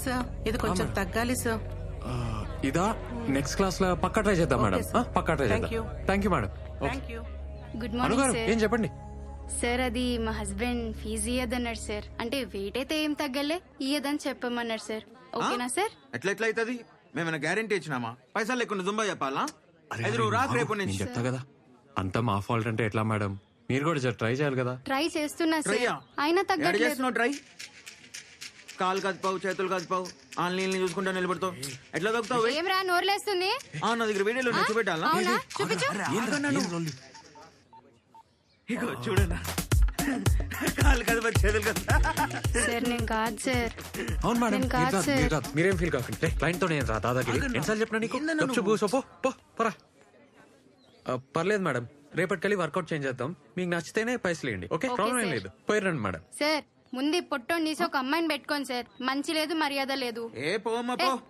Sir ఇది కొంచెం తగ్గాలి సార్. ఇదా నెక్స్ట్ క్లాస్ లో పక్కా ట్రై చేద్దాం మేడం. పక్కా ట్రై చేద్దాం. Thank you madam. Good morning sir. ఏం చెప్పండి సార్ అది మా హస్బెండ్ ఫీజు ఇయ్యదన్నాడు సార్. అంటే వెయిట్ అయితే ఏం తగ్గలే, ఇయ్యదని చెప్పమన్నాడు సార్. ఓకేనా సార్? ఎట్లా అవుతుంది? మేమైనా గ్యారంటీ ఇచ్చినామా? పైసలు లేకుండా దుంబా చెప్పాలా? రేపు నుంచి చెప్తా కదా. అంతా మా ఫాల్ట్ అంటే ఎట్లా మేడం? మీరు కూడా ట్రై చేయాలి కదా. ట్రై చేస్తున్నా సార్, అయినా తగ్గట్లేదు. ట్రై కాలు కదిపావు, చేతులు కదిపావు, ఆన్లైన్ చూసుకుంటా నిలబడతావు. ఎట్లా దొక్కుతావు? ఏం రా నోర్లేస్తుంది? నా దగ్గర వీడియోలో చూపెట్టాలా? ఇగో చూడనా, కాలు కదిపా, చేతులు కదిపా. సార్ నేను కాదు సార్. అవును మేడం, నేను కాదు సార్. మీరేం ఫీల్ కాకండి. క్లయింట్ తో నేను రా దాదాగిరి ఎన్నిసార్లు చెప్పినా నీకు? పర్లేదు మేడం, రేపటికెళ్ళి వర్కౌట్ చేంజ్ చేద్దాం. మీకు నచ్చితేనే పైసలు ఇవ్వండి. ఓకే, ప్రాబ్లం ఏం లేదు. పోయిరండి మేడం. సార్ ముందు పొట్టోని తీసి ఒక అమ్మాయిని పెట్టుకోండి సార్. మంచి లేదు, మర్యాద లేదు.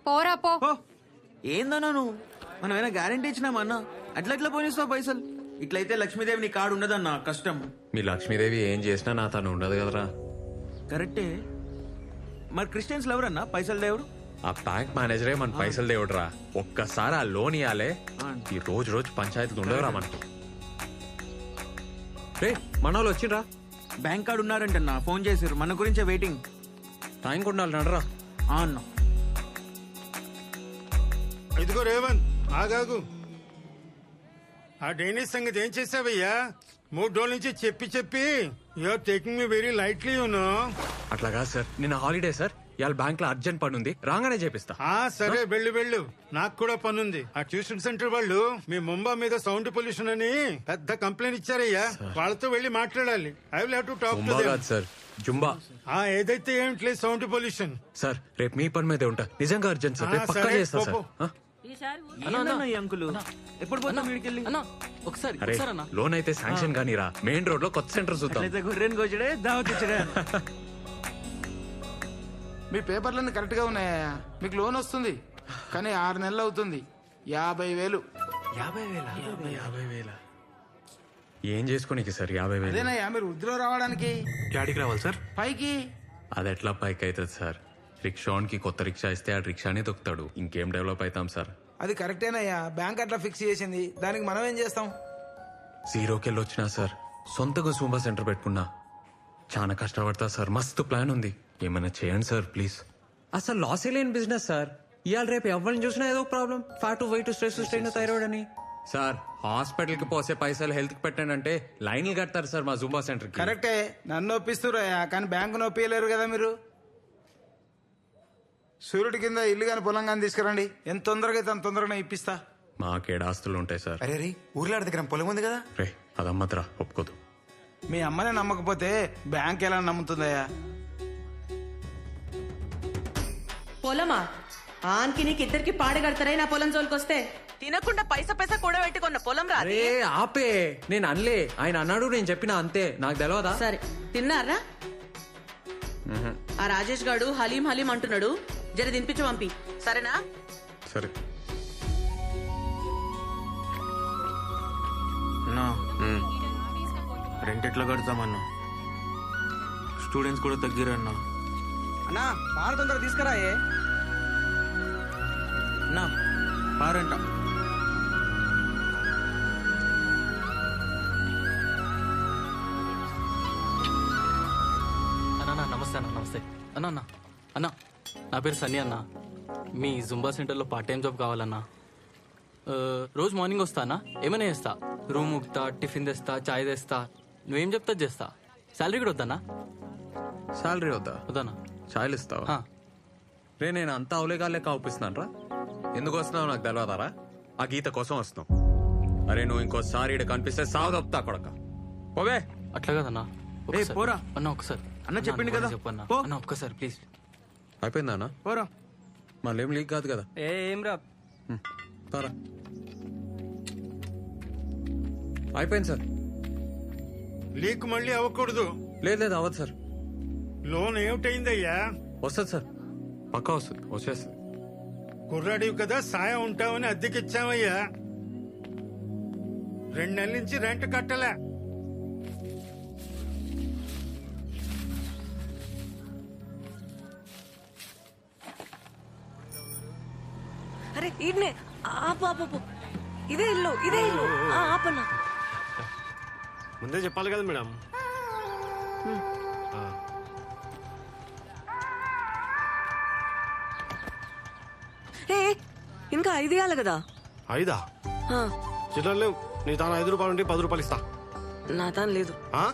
పోరా పో. ఏందన్నా నువ్వు? మనం ఏమైనా గ్యారంటీ ఇచ్చినామా అన్న? అట్లా పోనిస్తావు పైసలు? ఇట్లయితే లక్ష్మీదేవి నీ కాడు ఉండదన్నా, కష్టం. మీ లక్ష్మీదేవి ఏం చేసినా నా తను ఉండదు కదరా. కరెక్టే. మరి క్రిస్టియన్స్ ఎవరన్నా పైసలు దేవుడు? ఆ బ్యాంక్ మేనేజరే మన పైసలు దేవుడురా. ఒక్కసారి ఆ లోన్ ఇవ్వాలే, ఈ రోజు పంచాయతీలు ఉండవురా మనకు. రే మన వాళ్ళు వచ్చిండ్రా. బ్యాంక్ కార్డు ఉన్నారంటన్నా, ఫోన్ చేసారు. మన గురించే వెయిటింగ్. టైం ఉండాలి నడరా. అన్నా ఇదిగో రేవంత్, ఆగాగు. ఆ డైనిస్ సంగతి ఏం చేసావయ్యా? 3 రోజుల నుంచి చెప్పి you're taking me very lightly you know. అట్లా కాదు సార్, నిన్న హాలిడే సార్. ఇవాళ బ్యాంక్ లో అర్జెంట్ పని ఉంది, రాగానే చేపిస్తా. సరే వెళ్ళు. నాకు కూడా పనుంది. ఆ ట్యూషన్ సెంటర్ వాళ్ళు మీ ముంబా మీద సౌండ్ పొల్యూషన్ అని పెద్ద కంప్లైంట్ ఇచ్చారయ్యా. వాళ్ళతో వెళ్లి మాట్లాడాలి. I will have to talk to them. Sir Zumba ఏదైతే ఏమిట్లేదు సౌండ్ పొల్యూషన్. సార్ రేపు మీ పని మీదే ఉంటా. నిజంగా అర్జెంట్ సార్, రేపు పక్కా చేస్తా సార్. లోన్ అయితే శాంక్షన్ గానీ రా. మెయిన్ రోడ్ లో కొత్త సెంటర్ చూద్దాం. మీ పేపర్లన్నీ కరెక్ట్ గా ఉన్నాయా? మీకు లోన్ వస్తుంది, కానీ 6 నెలలు అవుతుంది. 50,000. 50,000 ఏం చేసుకోనికి సార్? 50,000 అదేనయ్యా మీరు వృద్ధిలో రావడానికి. యాడికి రావాలి సార్? పైకి. అది ఎట్లా పైకి అవుతుంది సార్? రిక్షాకి కొత్త రిక్షా ఇస్తే ఆ రిక్షానే దొక్కుతాడు. ఇంకేం డెవలప్ అవుతాం సార్? అది కరెక్టేనయ్యా, బ్యాంక్ అట్లా ఫిక్స్ చేసింది. దానికి మనం ఏం చేస్తాం? 0కి వెళ్ళి వచ్చినా సార్, సొంతగా సూంబా సెంటర్ పెట్టుకున్నా. చాలా కష్టపడతా సార్. మస్తు ప్లాన్ ఉంది, ఏమైనా చేయండి సార్ ప్లీజ్. అసలు లాస్ లేని బిజినెస్ సార్. ఇవాళ రేపు ఎవరిని చూసినా ఏదో problem. Fat, weight, stress, strain, thyroid అని. సార్ హాస్పిటల్ కి పోసే పైసలు హెల్త్ కి పెట్టండి అంటే లైన్లు కడతారు సార్ మా జూంబా సెంటర్ కి. కరెక్టే, నన్ను ఒప్పిస్తురయ్యా, కానీ బ్యాంకు నొప్పియలేరు కదా మీరు. సూర్యుడి కింద ఇల్లు గాని పొలం గాని తీసుకురండి, ఎంత తొందరగా అయితే అంత తొందరగా ఇప్పిస్తా. మాకేడ ఆస్తులు ఉంటాయి సార్. అరే ఊర్లో దగ్గర పొలం ఉంది కదా. రే అదమ్మద్రా, ఒప్పుకోదు. మీ అమ్మనే నమ్మకపోతే బ్యాంక్ ఎలా నమ్ముతుందయ్యా? పొలమా? ఆన్కి నీకు ఇద్దరికి పాడగడతారే నా పొలం జోలికొస్తే. తినకుండా పైసా కూడా పెట్టుకున్న పొలం రా. అరే ఆపే, నేను అనలే. ఆయన అన్నాడు, నేను చెప్పినా అంతే. నాకు తెలియదా? సరే తిన్నారా? ఆ రాజేష్ గాడు హలీం అంటున్నాడు, జర తినిపించి పంపి, సరేనా? సరే. రెంట్ ఎట్లా కడతామన్నా? స్టూడెంట్స్ కూడా తగ్గిరన్నా. అన్నా పార తొందర తీసుకురాయే. నా పారంట. నమస్తే అన్న. నమస్తే అన్న. అన్న నా పేరు సన్నీ అన్న. మీ జుంబా సెంటర్లో పార్ట్ టైం జాబ్ కావాలన్నా. రోజు మార్నింగ్ వస్తా అన్న, ఏమైనా చేస్తా. రూమ్ ఉక్తా, టిఫిన్ తెస్తా, చాయ్ తెస్తా, నువ్వేం చెప్తా చేస్తా. శాలరీ కూడా వద్దన్నా? శాలరీ వద్దన్నా, చాయ్లు ఇస్తావా? రే నేను అంతా అవలేగాలే కావుపిస్తున్నాను రా. ఎందుకు వస్తున్నావు నాకు తెలియదారా? ఆ గీత కోసం వస్తున్నావు. అరే నువ్వు ఇంకోసారి ఇక్కడ కనిపిస్తే సాగు తప్పుతా కొడక. పోవే. అట్లా కదన్నా, పోరా అన్న. ఒకసారి అన్న చెప్పింది కదా, చెప్పన్నా అన్న, ఒక్కసారి ప్లీజ్. అయిపోయిందా అన్న? పోరా. మళ్ళీ ఏం లీక్ కాదు కదా? ఏం రా. తారా అయిపోయింది సార్. లీక్ మళ్ళీ అవ్వకూడదు. లేదు అవ్వదు సార్. లోన్ ఏమిటైందయ్యా? వస్తుంది సార్, పక్కా వస్తుంది, వచ్చేస్తుంది. కుర్రాడివి కదా, సాయం ఉంటావని అద్దెకిచ్చామయ్యా. 2 నెలల నుంచి రెంట్ కట్టలే. అరే ఈడనే ఆపు ఆపు ఆపు. ఇదే ఇల్లు ఆపన్నా. ముందే చెప్పాలి కదా మేడం. ఏ ఇంకా 5 ఇవ్వాలి కదా. 5 ఆ, చిల్లర లేవు. నీ తాను 5 రూపాయలు ఉంటే 10 రూపాయలు ఇస్తా. నా తాను లేదు, ఆ?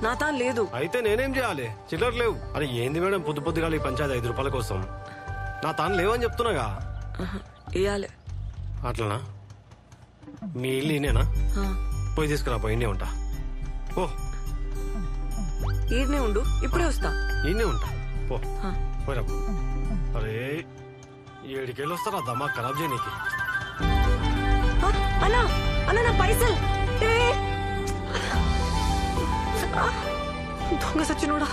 నా తాను లేదు. అయితే నేనేం చేయాలి? చిల్లర లేవు. అరే ఏంది మేడం పొద్దుగా ఈ పంచాయతీ 5 రూపాయల కోసం? నా తాను లేవని చెప్తున్నాగా. ఇవ్వాలి. అట్లనా? మీ ఇల్లు ఈయనేనా? పోయి తీసుకురా, పోయి ఈయనే ఉంటా. పో, ఈడనే ఉండు, ఇప్పుడే వస్తా. ఈయనే ఉంటా. పో పోయిరా. అరే 7 వస్తారా దమా ఖరాబ్ చేయనీకి. ఆ, అన్నా అన్నా నా పైసలు. ఏ, ఆ, దొంగ సచ్చినోడా.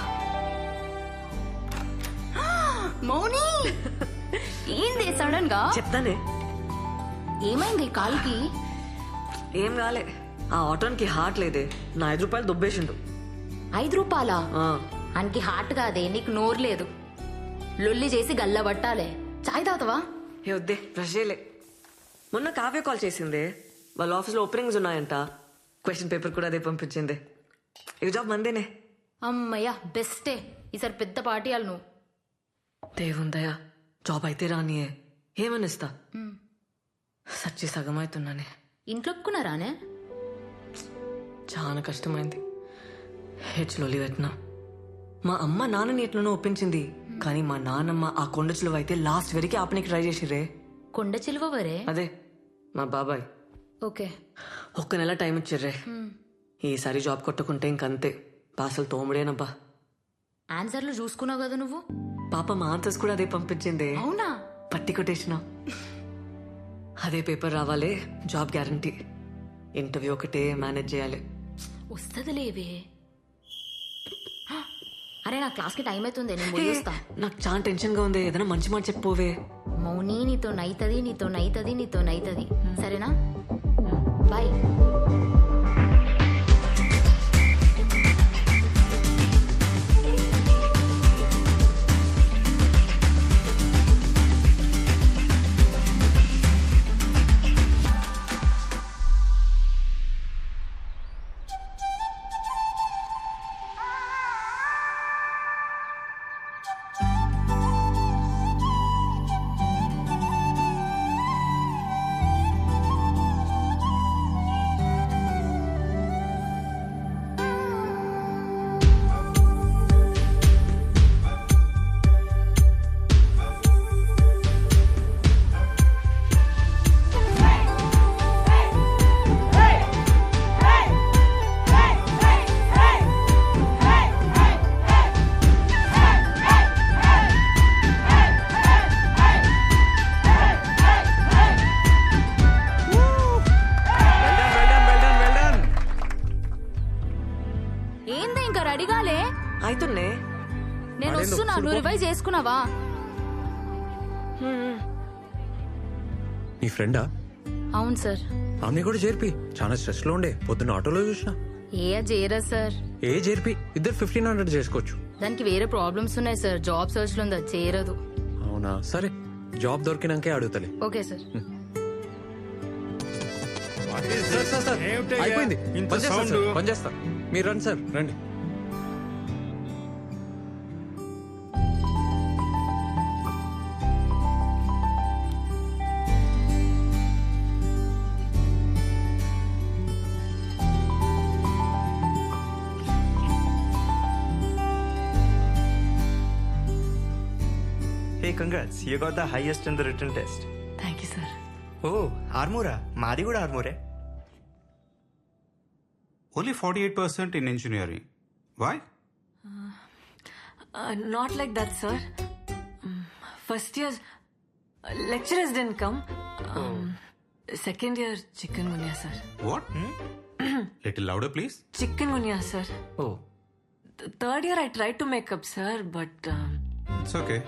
మౌని ఏంది సడన్ గా? చెప్తానే. ఏమైంది కాలుకి? ఏం కాలే, ఆ ఆటోనికి హార్ట్ లేదే. నా 5 రూపాయలు దుబ్బేసిండు. 5 రూపాయలా? ఆ, అనికి హార్ట్ కాదే, నీకు నోరు లేదు. లొల్లి చేసి గల్ల పట్టాలే. చాయ్ తాగుతావా? ఏ వద్దే, బ్రష్ చేయలే. మొన్న కావ్య కాల్ చేసిందే. వాళ్ళ ఆఫీస్లో ఓపెనింగ్స్ ఉన్నాయంట. క్వశ్చన్ పేపర్ కూడా అదే పంపించింది. ఈ జాబ్ మందేనే. అమ్మయ్యా బెస్టే. ఈసారి పెద్ద పార్టీ అలు నువ్వు. దేవుందయ్యా, జాబ్ అయితే రానియే. ఏమనిస్తా? సచ్చి సగం అవుతున్నానే. ఇంట్లో ఒప్పుకున్నారానే? చాలా కష్టమైంది. హెచ్లోలి పెట్టినా. మా అమ్మ నాన్నని ఎట్లనో ఒప్పించింది, కానీ మా నాన్నమ్మ ఆ కొండ చిలువ అయితే లాస్ట్ వరకు ఆపనికి ట్రై చేసిరే. కొండ చిలువవరే? అదే మా బాబాయ్. ఓకే. 1 నెల టైం ఇచ్చిర్రే. ఈసారి జాబ్ కొట్టుకుంటే ఇంకంతే. పాసలు తోముడేనబ్బా. ఆన్సర్లు చూసుకున్నావు కదా నువ్వు. పాప మా ఆన్సర్స్ కూడా అదే పంపించింది. అవునా? పట్టి కొట్టేసిన. అదే పేపర్ రావాలే, జాబ్ గ్యారంటీ. ఇంటర్వ్యూ ఒకటే మేనేజ్ చేయాలి. వస్తదిలేవే. అరే నా క్లాస్ కి టైం అవుతుంది, నేను పోయేస్తా. నాకు చాలా టెన్షన్ గా ఉంది. ఏదైనా మంచి మాట చెప్పోవే. మౌని నీతో నైతది, నీతో నైతది, నీతో నైతది. సరేనా? బాయ్. అవుతుండే. నేను వస్తున్నా, నువ్వు రివైజ్ చేసుకున్నావా? నీ ఫ్రెండా? అవును సార్. ఆమె కూడా చేర్పి. చాలా స్ట్రెస్ లో ఉండే, పొద్దున్న ఆటోలో చూసిన. ఏ చేయరా సార్? ఏ చేర్పి, ఇద్దరు 1500 చేసుకోవచ్చు. దానికి వేరే ప్రాబ్లమ్స్ ఉన్నాయి సార్. జాబ్ సర్చ్ లో ఉందా, చేరదు. అవునా? సరే, జాబ్ దొరికినాకే అడుగుతలే. Okay sir. సార్, ఏమిటయ్యా? అయిపోయింది. ఇంత పనిచేస్తా సౌండ్? సార్, పనిచేస్తా. మీరు రండి సార్, రండి. Hey, congrats. You got the highest in the written test. Thank you sir. Oh, Armora. Madi kuda Armore. Only 48% in engineering. Why? Not like that, sir. First year lecturers didn't come. Second year chikungunya, sir. What? Little louder, please. Chikungunya, sir. Oh. Third year I tried to make up, sir, but It's okay.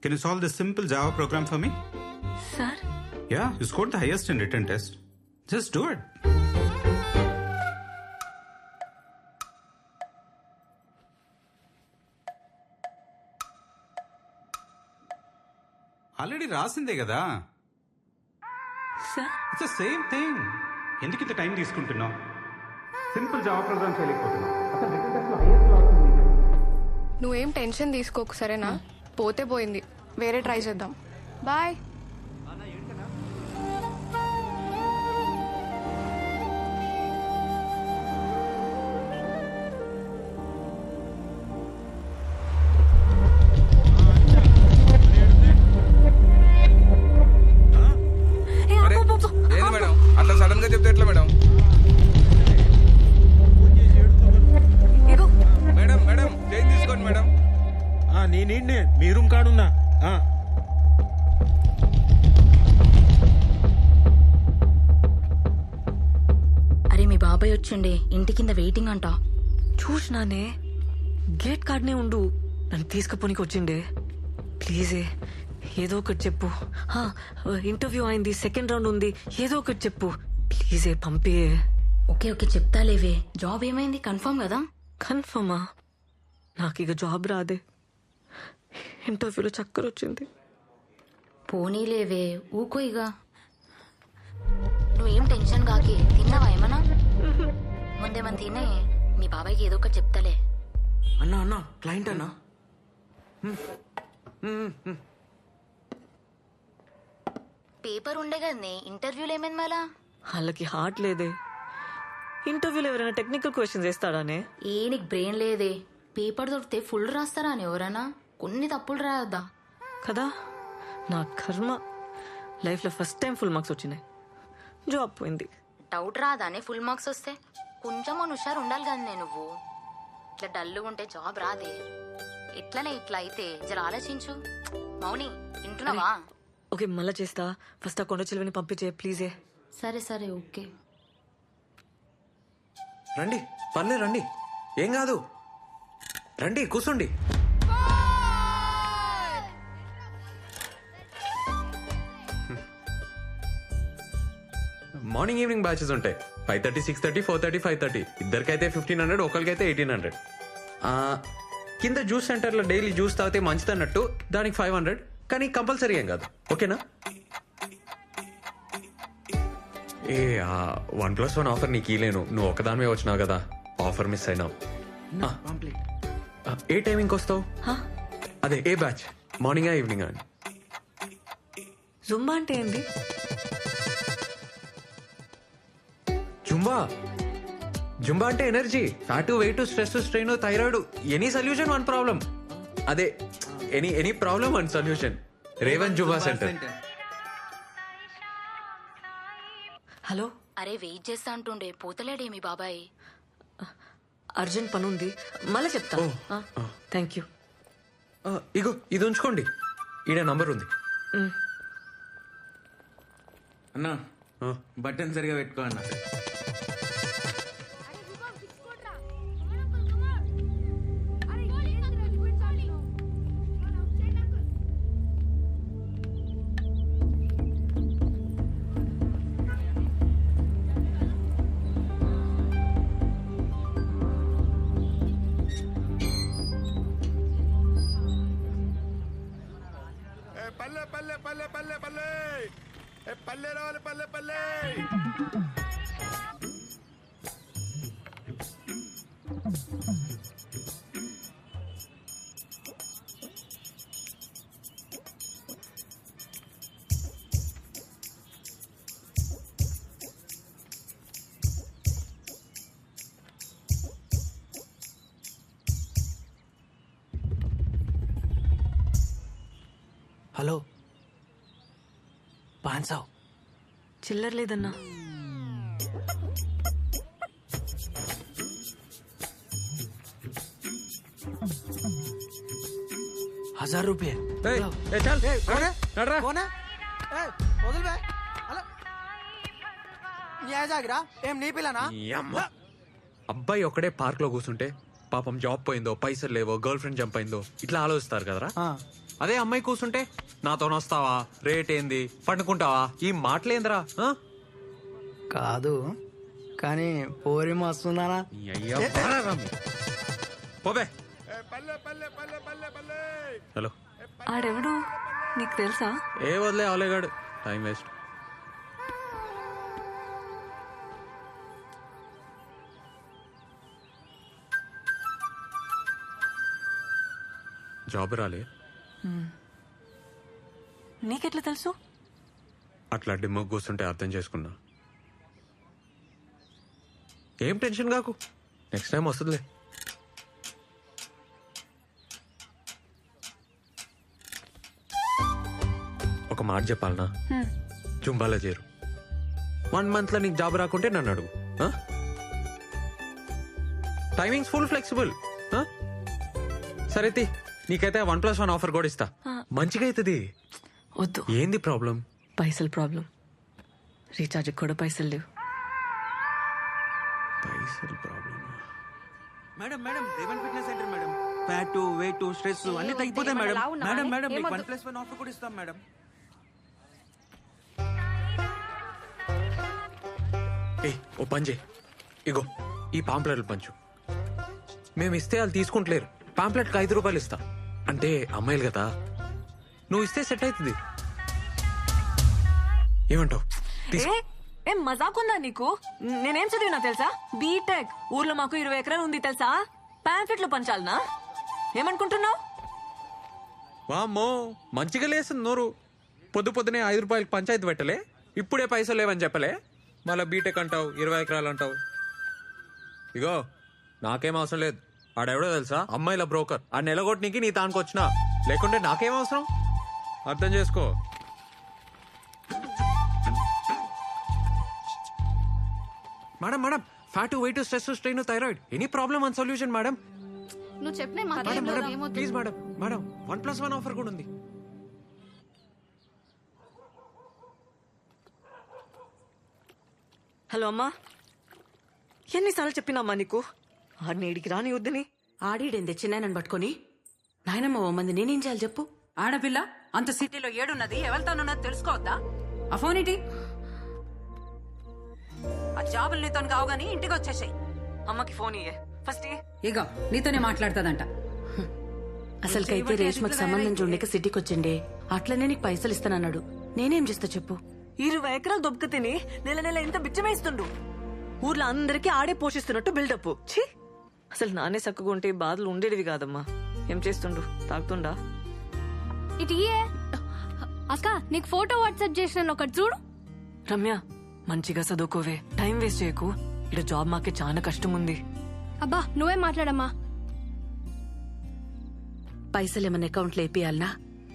Can you solve this simple Java program for me? sir, Yeah, you scored the highest in written test. Just do it. Already రాసిందే కదా. Sir it's same thing. ఎందుకు ఇంత time తీసుకుంటున్నావు? Simple Java program చేయలేకపోతున్నావు. అసలు written test లో highest లో వస్తుంది. నువ్వేం టెన్షన్ తీసుకోకు సరేనా? పోతే పోయింది, వేరే ట్రై చేద్దాం. బాయ్. ఏంది మేడం అట్లా సడన్ గా చెప్తే ఎట్లా మేడం? మేడం మేడం చేంజ్ తీసుకోండి మేడం. నేనే మీ రూమ్ కాడున్నా. అరే మీ బాబాయ్ వచ్చిండే, ఇంటి కింద వెయిటింగ్ అంట. చూసినానే, గేట్ కార్డ్నే ఉండు. నన్ను తీసుకుపోనికి వచ్చిండే. ప్లీజే ఏదో ఒకటి చెప్పు. ఇంటర్వ్యూ అయింది, సెకండ్ రౌండ్ ఉంది, ఏదో ఒకటి చెప్పు ప్లీజే, పంపే. ఓకే ఓకే చెప్తాలేవే. జాబ్ ఏమైంది, కన్ఫర్మ్ కదా? కన్ఫర్మా? నాకు ఇక జాబ్ రాదే. ఇంటర్వ్యూలో చక్కర వచ్చింది. పోనీలేవే, ఊకో ఇక. నువ్వేం టెన్షన్ కాకి. తిన్నావా ఏమన్నా? ముందేమని తినే, మీ బాబాయ్కి ఏదో ఒకటి చెప్తాలే. అన్నా అన్నా క్లయింట్ అన్నా. పేపర్ ఉండే కదనే, ఇంటర్వ్యూలు ఏమైంది మళ్ళా? వాళ్ళకి హార్ట్ లేదే. ఇంటర్వ్యూలో ఎవరైనా టెక్నికల్ క్వశ్చన్స్ వేస్తాడానే? నీకు బ్రెయిన్ లేదే. పేపర్ దొరికితే ఫుల్ రాస్తారా అని ఎవరన్నా? కొన్ని తప్పులు రాయొద్దా కదా? నా కర్మ, లైఫ్లో ఫస్ట్ టైం ఫుల్ మార్క్స్ వచ్చినాయి. జాబ్ పోయింది. డౌట్ రాదానే ఫుల్ మార్క్స్ వస్తే? కొంచెం హుషారు ఉండాలి కదనే నువ్వు. ఇట్లా డల్లుగా ఉంటే జాబ్ రాదే. ఇట్లనే ఇట్లా అయితే జర ఆలోచించు. మౌని వింటున్నావా? ఓకే మళ్ళా చేస్తా. ఫస్ట్ ఆ కొండ చిలువని పంపించే ప్లీజే. సరే సరే ఓకే. రండి, పర్లేదు రండి, ఏం కాదు. రండి కూర్చోండి. మార్నింగ్ ఈవినింగ్ బ్యాచెస్ ఉంటాయి. 5:30, 6:30, 4:30, 5:30. ఇద్దరికైతే 1500, ఒకరికైతే 1800. కింద జ్యూస్ సెంటర్లో డైలీ జ్యూస్ తాగితే మంచిది అన్నట్టు దానికి 500. కానీ కంపల్సరీ ఏం కాదు, ఓకేనా? 1+1 ఆఫర్ నీకు ఇలేను, నువ్వు ఒకదానివే వచ్చినావు కదా, ఆఫర్ మిస్ అయినావు. ఏ టైమింగ్ వస్తావు? అదే ఏ బ్యాచ్, మార్నింగా ఈవినింగ్ అని? జుంబా అంటే ఏంది? జుంబా జుంబా అంటే energy, fat, weight, stress, strain, thyroid, any solution one problem. అదే any problem one solution. Revan Zumba centre. Hello. అరే వెయిట్ చేస్తా అంటుండే, పోతలేడే మీ బాబాయ్? అర్జెంట్ పని ఉంది, మళ్ళీ చెప్తా. Thank you. ఇగో ఇది ఉంచుకోండి, ఈడ నంబర్ ఉంది. అన్నా బటన్ సరిగా పెట్టుకో అన్నా. పల్లె పల్లె పల్లె పల్లె పల్లె పల్లె రావాలి, పల్లె పల్లె. హలో, 500. చిల్లర లేదన్నా. ₹1000. అబ్బాయి ఒక్కడే పార్క్ లో కూర్చుంటే పాపం జాబ్ పోయిందో, పైసలు లేవో, గర్ల్ ఫ్రెండ్ జంప్ అయిందో ఇట్లా ఆలోచిస్తారు కదరా. అదే అమ్మాయి కూర్చుంటే నాతో వస్తావా, రేట్ ఏంది, పండుకుంటావా, ఈ మాటలేందిరా? కాదు కానీ పోరి మస్తుందానా? పోబే. హలో. ఆడెవడు? నీకు తెలుసా? ఏ వదిలే అవలేగాడు, టైం వేస్ట్. జాబ్ రాలే. నీకెట్లా తెలుసు? అట్లా డిమ్మో కూర్చుంటే అర్థం చేసుకున్నా. ఏం టెన్షన్ కాకు, నెక్స్ట్ టైం వస్తుందిలే. ఒక మాట చెప్పాలనా, జుంబాలో చేరు. 1 month లో నీకు జాబ్ రాకుంటే నన్ను అడుగు. Timings full flexible. సరే నీకైతే 1+1 ఆఫర్ కూడా ఇస్తా. మంచిగా అవుతుంది. వద్దు. ఏంది ప్రాబ్లం? పైసలు ప్రాబ్లం. రీఛార్జ్ కూడా పైసలు లేవు. పైసలు problem. Madam madam Revan fitness centre madam. Fat weight stress అన్ని తగ్గిపోతాయి మేడం. మేడం మేడం మీకు 1+1 ఆఫర్ కూడా ఇస్తాం మేడం. ఓ పని చేయి, ఇగో ఈ పాంప్లెట్లు పంచు. మేము ఇస్తే వాళ్ళు తీసుకుంటలేరు. పాంప్లెట్కి 5 రూపాయలు ఇస్తా. అంటే అమ్మాయిలు కదా, నువ్వు ఇస్తే సెట్ అవుతుంది. ఏమంటావు? ఏం మజాకుందా నీకు? నేనేం చదివినా తెలుసా? బీటెక్. ఊర్లో మాకు 20 ఎకరాలు ఉంది తెలుసా? పాంప్లెట్లు పంచాలనా? ఏమనుకుంటున్నావు? వామ్మో, మంచిగా లేస్తుంది నోరు. పొద్దునే 5 రూపాయలకి పంచాయతీ పెట్టలే, ఇప్పుడే పైసలు లేవని చెప్పలే, మళ్ళీ బీటెక్ అంటావు, 20 ఎకరాలు అంటావు. ఇగో నాకేం అవసరం లేదు. ఆడెవడో తెలుసా? అమ్మాయిల బ్రోకర్. ఆ నెలగొట్టనికి నీ తానికి వచ్చినా, లేకుంటే నాకేం అవసరం? అర్థం చేసుకో. Madam madam, fat weight stress strain thyroid, any problem and solution madam. నువ్వు చెప్పిన ప్లీజ్ మేడం, మేడం 1+1 ఆఫర్ కూడా ఉంది. హలో అమ్మా, ఎన్నిసార్లు చెప్పినామ్మా నీకు ఆడిని ఇడికి రాని వద్దని? ఆడిడేంది చిన్నాయనని పట్టుకొని? నాయనమ్మ ఓ మంది నేనేం చేయాలి చెప్పు? ఆడపిల్ల అంత సిటీలో ఏడున్నది, ఎవరితోనున్నది తెలుసుకోవద్దా? ఆ ఫోన్ ఏంటి? ఆ జాబులు నీతో కావు గానీ ఇంటికి వచ్చేసాయి. అమ్మకి ఫోన్ ఇయ్యే ఫస్ట్. ఇగో నీతోనే మాట్లాడుతుందంట. అసలుకైతే రేష్మకి సంబంధం చూడలేక సిటీకి వచ్చిండే. అట్లనే నీకు పైసలు ఇస్తానన్నాడు. నేనేం చేస్తా చెప్పు? 20 ఎకరాలు దొబ్బక తిని నెల ఎంత బిచ్చమేస్తుండు. ఊర్లో అందరికీ ఆడే పోషిస్తున్నట్టు బిల్డప్. ఛీ, అసలు నానే చక్కగా ఉంటే బాధలు ఉండేటివి కాదమ్మా. ఏం చేస్తుండు? తాగుతుండా? ఇటు అక్క, నీకు ఫోటో వాట్సాప్ చేసిన ఒకటి చూడు. రమ్య, మంచిగా చదువుకోవే, టైం వేస్ట్ చేయకు. ఇక్కడ జాబ్ మాకే చాలా కష్టం ఉంది. అబ్బా నువ్వే మాట్లాడమ్మా. పైసలు ఏమన్నా అకౌంట్లో వేపియాలనా?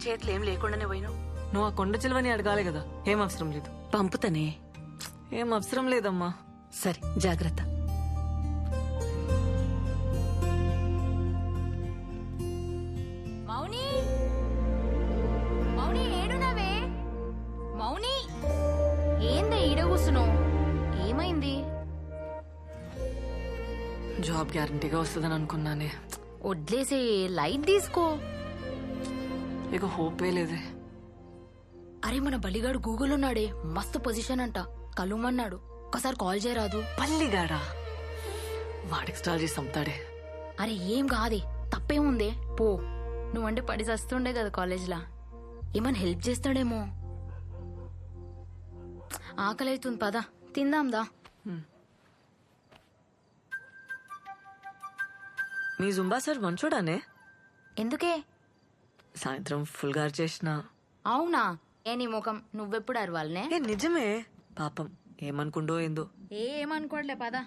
చేతులు ఏం లేకుండానే పోయినావు. నువ్వు ఆ కొండ చిలువని అడగాలి కదా. ఏం అవసరం లేదు. పంపుతానే. ఏం అవసరం లేదమ్మా. సరే జాగ్రత్త. మౌని, మౌని ఏడునవే? మౌని, ఏందే ఈడ కూసున్నావు? ఏమైంది? జాబ్ గ్యారంటీగా వస్తుందని అనుకున్నానే. వడ్లేసే, లైట్ తీసుకో. ఇక హోపే లేదే. అరే మన బలిగాడు గూగుల్ ఉన్నాడే, మస్తు పొజిషన్ అంట, కలుమన్నాడు. ఒకసారి కాల్ చేయరాదు? పల్లిగాడా? వాడికి స్టార్ చేసి చంపుతాడే. అరే ఏం కాదే, తప్పేముందే, పో. నువ్వంటే పడి చస్తుండే కదా కాలేజ్లా, ఏమన్నా హెల్ప్ చేస్తాడేమో. ఆకలి అవుతుంది, పద తిందాందా. మీ జుంబా సార్ మంచోడానే? ఎందుకే? సాయంత్రం ఫుల్ గారు చేసిన. అవునా? ఏ నీ ముఖం, నువ్వెప్పుడు అరవాలనే? నిజమే. పాపం ఏమనుకుండో ఏందో. ఏమనుకోవట్లే, పద.